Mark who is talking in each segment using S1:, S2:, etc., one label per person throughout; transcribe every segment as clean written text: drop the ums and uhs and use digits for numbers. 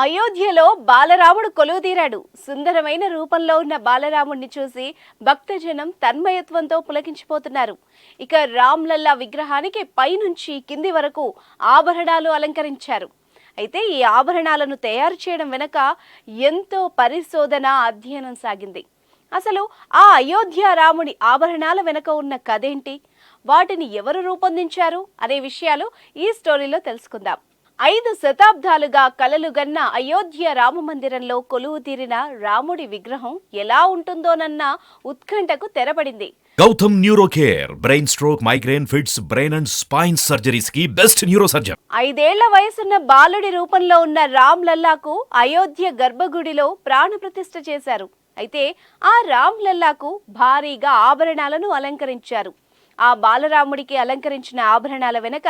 S1: అయోధ్యలో బాలరాముడు కొలువుదీరాడు. సుందరమైన రూపంలో ఉన్న బాలరాముడిని చూసి భక్తజనం తన్మయత్వంతో పులకించిపోతున్నారు. ఇక రామ్లల్లా విగ్రహానికి పైనుంచి కింది వరకు ఆభరణాలు అలంకరించారు. అయితే ఈ ఆభరణాలను తయారు చేయడం వెనుక ఎంతో పరిశోధన, అధ్యయనం సాగింది. అసలు ఆ అయోధ్య రాముడి ఆభరణాల వెనుక ఉన్న కథేంటి, వాటిని ఎవరు రూపొందించారు అనే విషయాలు ఈ స్టోరీలో తెలుసుకుందాం. 5 శతాబ్దాలుగా కలలుగన్న అయోధ్య రామమందిరంలో కొలువు తీరిన రాముడి విగ్రహం ఎలా ఉంటుందోనన్న ఉత్కంఠకు తెరపడింది.
S2: Gautam neuro care, brain stroke, migraine, fits, brain and spine surgeries కి బెస్ట్ న్యూరో సర్జన్.
S1: 5 ఏళ్ల వయసున్న బాలుడి రూపంలో ఉన్న రామ్ లల్లాకు అయోధ్య గర్భగుడిలో ప్రాణప్రతిష్ఠ చేశారు. అయితే ఆ రామ్ లల్లాకు భారీగా ఆభరణాలను అలంకరించారు. ఆ బాలరాముడికి అలంకరించిన ఆభరణాల వెనుక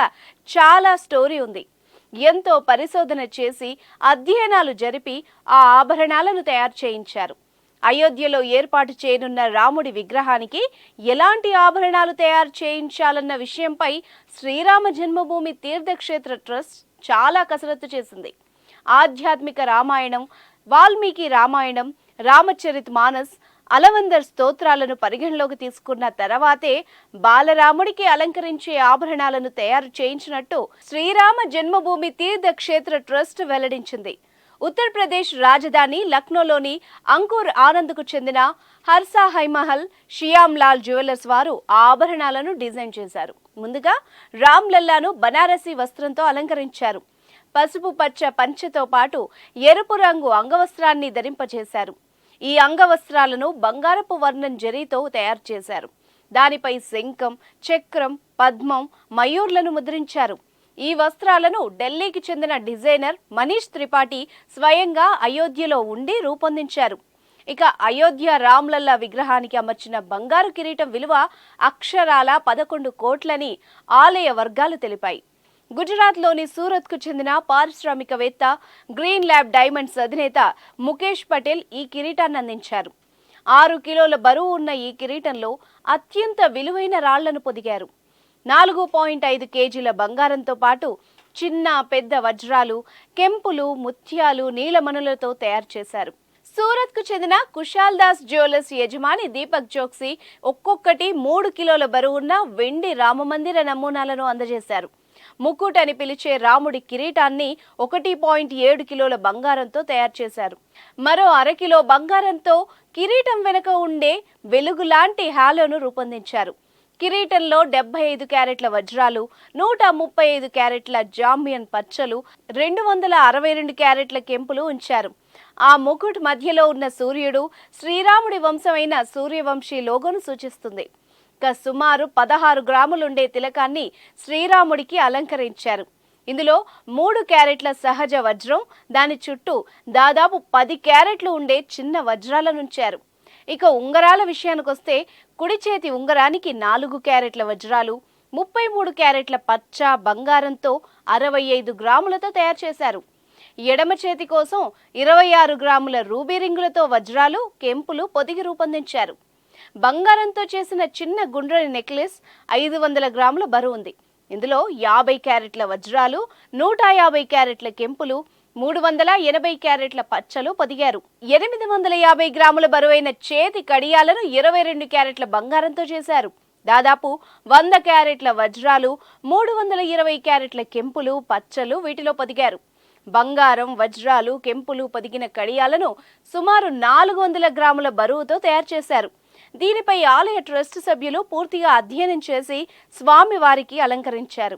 S1: చాలా స్టోరీ ఉంది. ఎంతో పరిశోధన చేసి అధ్యయనాలు జరిపి ఆ ఆభరణాలను తయారు చేయించారు. అయోధ్యలో ఏర్పాటు చేయనున్న రాముడి విగ్రహానికి ఎలాంటి ఆభరణాలు తయారు చేయించాలన్న విషయంపై శ్రీరామ జన్మభూమి తీర్థక్షేత్ర ట్రస్ట్ చాలా కసరత్తు చేసింది. ఆధ్యాత్మిక రామాయణం, వాల్మీకి రామాయణం, రామచరిత్ మానస్, అలవందర్ స్తోత్రాలను పరిగణలోకి తీసుకున్న తర్వాతే బాలరాముడికి అలంకరించే ఆభరణాలను తయారు చేయించినట్టు శ్రీరామ జన్మభూమి తీర్థక్షేత్ర ట్రస్ట్ వెల్లడించింది. ఉత్తరప్రదేశ్ రాజధాని లక్నోలోని అంకుర్ ఆనంద్కు చెందిన హర్సా హైమహల్ షియామ్ లాల్ జ్యువెలర్స్ వారు ఆ ఆభరణాలను డిజైన్ చేశారు. ముందుగా రామ్ లల్లాను బనారసీ వస్త్రంతో అలంకరించారు. పసుపు పచ్చ పంచెతో పాటు ఎరుపు రంగు అంగవస్త్రాన్ని ధరింపజేశారు. ఈ అంగవస్త్రాలను బంగారపు వర్ణం జరీతో తయారు చేశారు. దానిపై శంఖం, చక్రం, పద్మం, మయూర్లను ముద్రించారు. ఈ వస్త్రాలను ఢిల్లీకి చెందిన డిజైనర్ మనీష్ త్రిపాఠి స్వయంగా అయోధ్యలో ఉండి రూపొందించారు. ఇక అయోధ్య రామ్లల్లా విగ్రహానికి అమర్చిన బంగారు కిరీటం విలువ అక్షరాల 11 కోట్లని ఆలయ వర్గాలు తెలిపాయి. గుజరాత్లోని సూరత్కు చెందిన పారిశ్రామికవేత్త, గ్రీన్ ల్యాబ్ డైమండ్స్ అధినేత ముఖేష్ పటేల్ ఈ కిరీటాన్ని అందించారు. 6 కిలోల బరువు ఉన్న ఈ కిరీటంలో అత్యంత విలువైన రాళ్లను పొదిగారు. 4.5 కేజీల బంగారంతో పాటు చిన్న పెద్ద వజ్రాలు, కెంపులు, ముత్యాలు, నీలమణులతో తయారు చేశారు. సూరత్కు చెందిన కుశాల్ దాస్ జ్యువెలర్స్ యజమాని దీపక్ జోక్సీ ఒక్కొక్కటి 3 కిలోల బరువున్న వెండి రామమందిర నమూనాలను అందజేశారు. ముకుట్ అని పిలిచే రాముడి కిరీటాన్ని 1.7 కిలోల బంగారంతో తయారు చేశారు. మరో 1/2 కిలో బంగారంతో కిరీటం వెనుక ఉండే వెలుగులాంటి హాలోను రూపొందించారు. కిరీటంలో 75 క్యారెట్ల వజ్రాలు, 135 క్యారెట్ల జాంబియన్ పచ్చలు, 262 క్యారెట్ల కెంపులు ఉంచారు. ఆ ముకుట్ మధ్యలో ఉన్న సూర్యుడు శ్రీరాముడి వంశమైన సూర్యవంశీ లోగోను సూచిస్తుంది. సుమారు 16 గ్రాములుండే తిలకాన్ని శ్రీరాముడికి అలంకరించారు. ఇందులో 3 క్యారెట్ల సహజ వజ్రం, దాని చుట్టూ దాదాపు 10 క్యారెట్లు ఉండే చిన్న వజ్రాలనుంచారు. ఇక ఉంగరాల విషయానికొస్తే కుడి చేతి ఉంగరానికి 4 క్యారెట్ల వజ్రాలు, 33 క్యారెట్ల పచ్చ బంగారంతో 65 గ్రాములతో తయారు చేశారు. ఎడమ చేతి కోసం 26 గ్రాముల రూబీ రింగులతో వజ్రాలు, కెంపులు పొదిగి రూపొందించారు. బంగారంతో చేసిన చిన్న గుండ్రని నెక్లెస్ 500 గ్రాముల బరువు ఉంది. ఇందులో 50 క్యారెట్ల వజ్రాలు, 150 క్యారెట్ల కెంపులు, 380 క్యారెట్ల పచ్చలు పొదిగారు. 850 గ్రాముల బరువైన చేతి కడియాలను 22 క్యారెట్ల బంగారంతో చేశారు. దాదాపు 100 క్యారెట్ల వజ్రాలు, 320 క్యారెట్ల కెంపులు, పచ్చలు వీటిలో పొదిగారు. బంగారం, వజ్రాలు, కెంపులు పొదిగిన కడియాలను సుమారు 400 గ్రాముల బరువుతో తయారు చేశారు. దీనిపై ఆలయ ట్రస్ట్ సభ్యులు పూర్తిగా అధ్యయనం చేసి స్వామివారికి అలంకరించారు.